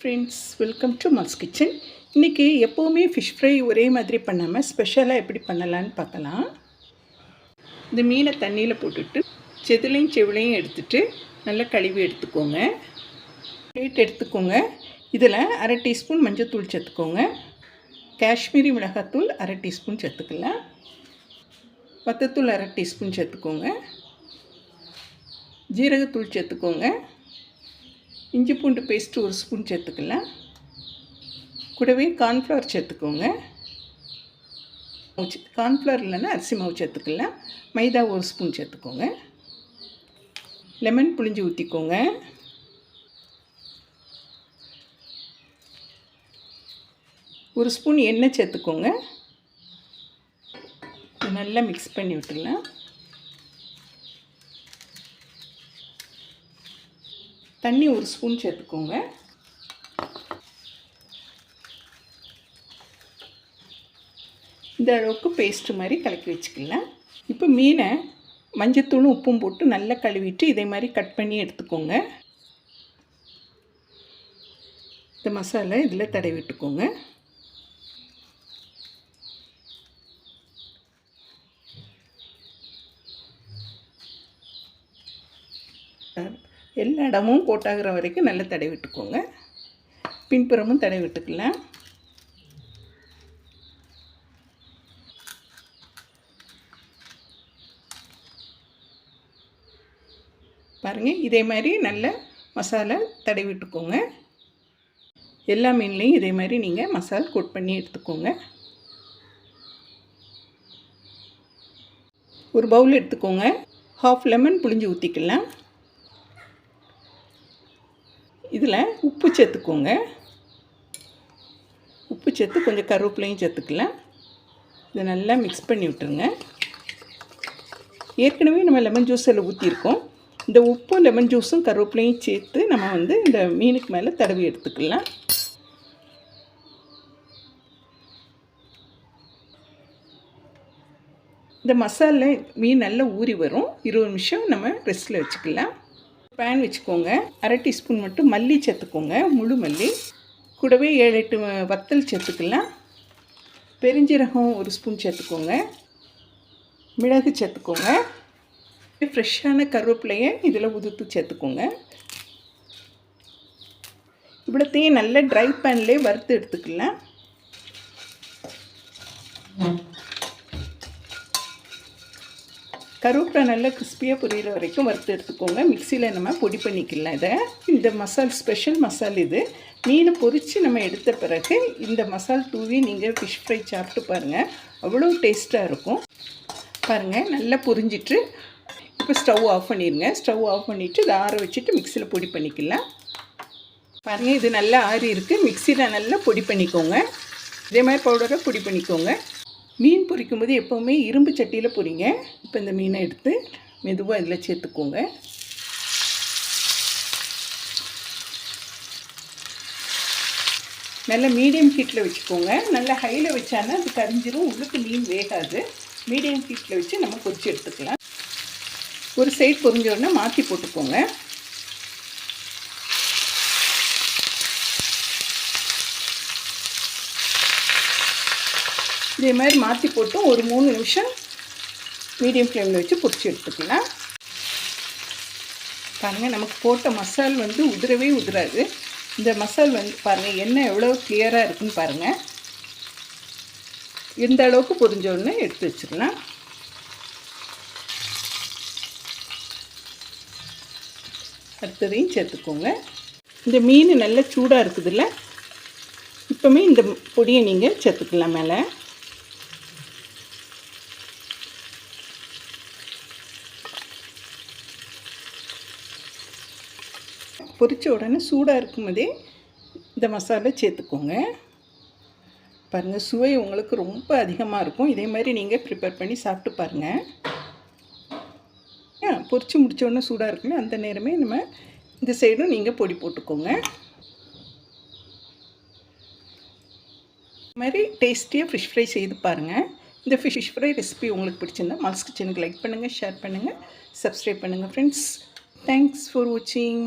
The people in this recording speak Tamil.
Friends, welcome to malls kitchen. இன்றைக்கி எப்போவுமே ஃபிஷ் ஃப்ரை ஒரே மாதிரி பண்ணாமல் ஸ்பெஷலாக எப்படி பண்ணலான்னு பார்க்கலாம். இந்த மீனை தண்ணியில் போட்டுட்டு செதிலையும் செவிலையும் எடுத்துகிட்டு நல்லா கழுவி எடுத்துக்கோங்க. பிளேட் எடுத்துக்கோங்க. இதில் அரை டீஸ்பூன் மஞ்சள்தூள் சேர்த்துக்கோங்க. காஷ்மீரி மிளகாத்தூள் அரை டீஸ்பூன் சேர்த்துக்கலாம். வத்தத்தூள் அரை டீஸ்பூன் சேர்த்துக்கோங்க. ஜீரகத்தூள் சேர்த்துக்கோங்க. இஞ்சி பூண்டு பேஸ்ட்டு ஒரு ஸ்பூன் சேர்த்துக்கலாம். கூடவே கார்ன்ஃப்ளவர் சேர்த்துக்கோங்க. கார்ன்ஃப்ளவர் இல்லைன்னா அரிசி மாவு சேர்த்துக்கலாம். மைதா ஒரு ஸ்பூன் சேர்த்துக்கோங்க. லெமன் புளிஞ்சு ஊற்றிக்கோங்க. ஒரு ஸ்பூன் எண்ணெய் சேர்த்துக்கோங்க. நல்லா மிக்ஸ் பண்ணி விட்டுடலாம். தண்ணி ஒரு ஸ்பூன் சேர்த்துக்கோங்க. இந்த அளவுக்கு பேஸ்ட்டு மாதிரி கலக்கி வச்சுக்கலாம். இப்போ மீனை மஞ்சத்தூளும் உப்பும் போட்டு நல்லா கழுவிட்டு இதே மாதிரி கட் பண்ணி எடுத்துக்கோங்க. இந்த மசாலா இதில் தடவி விட்டுக்கோங்க. எல்லா இடமும் கோட்டாகிற வரைக்கும் நல்லா தடவி விட்டுக்கோங்க. பின்புறமும் தடவி விட்டுக்கலாம். பாருங்கள், இதே மாதிரி நல்ல மசாலா தடவி விட்டுக்கோங்க. எல்லா மீன்லேயும் இதே மாதிரி நீங்கள் மசாலா கோட் பண்ணி எடுத்துக்கோங்க. ஒரு பவுல் எடுத்துக்கோங்க. ஹாஃப் லெமன் புளிஞ்சு ஊற்றிக்கலாம். இதில் உப்பு சேர்த்துக்கோங்க. உப்பு சேர்த்து கொஞ்சம் கருவேப்பிலையும் சேர்த்துக்கலாம். இதை நல்லா மிக்ஸ் பண்ணி விட்டுருங்க. ஏற்கனவே நம்ம லெமன் ஜூஸ் அதில் ஊற்றிருக்கோம். இந்த உப்பும் லெமன் ஜூஸும் கருவேப்பிலையும் சேர்த்து நம்ம இந்த மீனுக்கு மேலே தடவி எடுத்துக்கலாம். இந்த மசாலா மீன் நல்லா ஊறி வரும். 20 நிமிஷம் நம்ம ரெஸ்ட்டில் வச்சுக்கலாம். பேன் வச்சுக்கோங்க. அரை டீஸ்பூன் மட்டும் மல்லி சேர்த்துக்கோங்க, முழு மல்லி. கூடவே 7-8 வத்தல் சேர்த்துக்கலாம். பெருஞ்சீரகம் ஒரு ஸ்பூன் சேர்த்துக்கோங்க. மிளகு சேர்த்துக்கோங்க. ஃப்ரெஷ்ஷான கருவேப்பிலையை இதில் உதுத்து சேர்த்துக்கோங்க. இவ்வளோத்தையும் நல்ல ட்ரை பேன்லேயே வறுத்து எடுத்துக்கலாம். கருவேப்பிலை நல்லா கிறிஸ்பியாக பொரியிற வரைக்கும் வறுத்து எடுத்துக்கோங்க. மிக்சியில் நம்ம பொடி பண்ணிக்கலாம். இந்த ஸ்பெஷல் மசால் இது. மீனை பொரித்து நம்ம எடுத்த பிறகு இந்த மசால் தூவி நீங்கள் ஃபிஷ் ஃப்ரை சாப்பிட்டு பாருங்கள். அவ்வளோ டேஸ்ட்டாக இருக்கும். பாருங்கள், நல்லா பொரிஞ்சிட்டு இப்போ ஸ்டவ் ஆஃப் பண்ணிடுங்க. ஸ்டவ் ஆஃப் பண்ணிவிட்டு இதை ஆற வச்சுட்டு மிக்சியில் பொடி பண்ணிக்கலாம். பாருங்கள், இது நல்லா ஆறி இருக்குது. மிக்சியில் நல்லா பொடி பண்ணிக்கோங்க. இதே மாதிரி பவுடரை பொடி பண்ணிக்கோங்க. மீன் பொரிக்கும் போது எப்போவுமே இரும்பு சட்டியில் பொரிங்க. இப்போ இந்த மீனை எடுத்து மெதுவாக இதில் சேர்த்துக்கோங்க. நல்லா மீடியம் ஹீட்டில் வச்சுக்கோங்க. நல்லா ஹையில் வச்சானா அது கரிஞ்சிரும், உள்ளுக்கு மீன் வேகாது. மீடியம் ஹீட்டில் வச்சு நம்ம பொரிச்சு எடுத்துக்கலாம். ஒரு சைடு பொரிஞ்ச உடனே மாற்றி போட்டுக்கோங்க. இதே மாதிரி மாற்றி போட்டு ஒரு 3 நிமிஷம் மீடியம் ஃப்ளேமில் வச்சு பொரிச்சு எடுத்துக்கலாம். பாருங்கள், நமக்கு போட்ட மசால் உதிரவே உதிராது. இந்த மசால் பாருங்கள் எண்ணெய் எவ்வளோ கிளியராக இருக்குன்னு பாருங்கள். இந்த அளவுக்கு பொரிஞ்ச உடனே எடுத்து வச்சுக்கலாம். அடுத்ததையும் சேர்த்துக்கோங்க. இந்த மீன் நல்லா சூடாக இருக்குதுல்ல, இப்போவுமே இந்த பொடியை நீங்கள் சேர்த்துக்கலாம் மேலே. பொரிச்ச உடனே சூடாக இருக்கும்போதே இந்த மசாலா சேர்த்துக்கோங்க. பாருங்கள், சுவை உங்களுக்கு ரொம்ப அதிகமாக இருக்கும். இதே மாதிரி நீங்கள் ப்ரிப்பேர் பண்ணி சாப்பிட்டு பாருங்கள். பொரிச்சு முடித்த உடனே சூடாக இருக்குல்ல, அந்த நேரமே நம்ம இந்த சைடும் நீங்கள் பொடி போட்டுக்கோங்க. இது மாதிரி டேஸ்டியாக ஃபிஷ் ஃப்ரை செய்து பாருங்கள். இந்த ஃபிஷ் ஃப்ரை ரெசிபி உங்களுக்கு பிடிச்சிருந்தா மால்ஸ் கிச்சனுக்கு லைக் பண்ணுங்கள், ஷேர் பண்ணுங்கள், சப்ஸ்கிரைப் பண்ணுங்கள் ஃப்ரெண்ட்ஸ். தேங்க்ஸ் ஃபார் வாட்சிங்.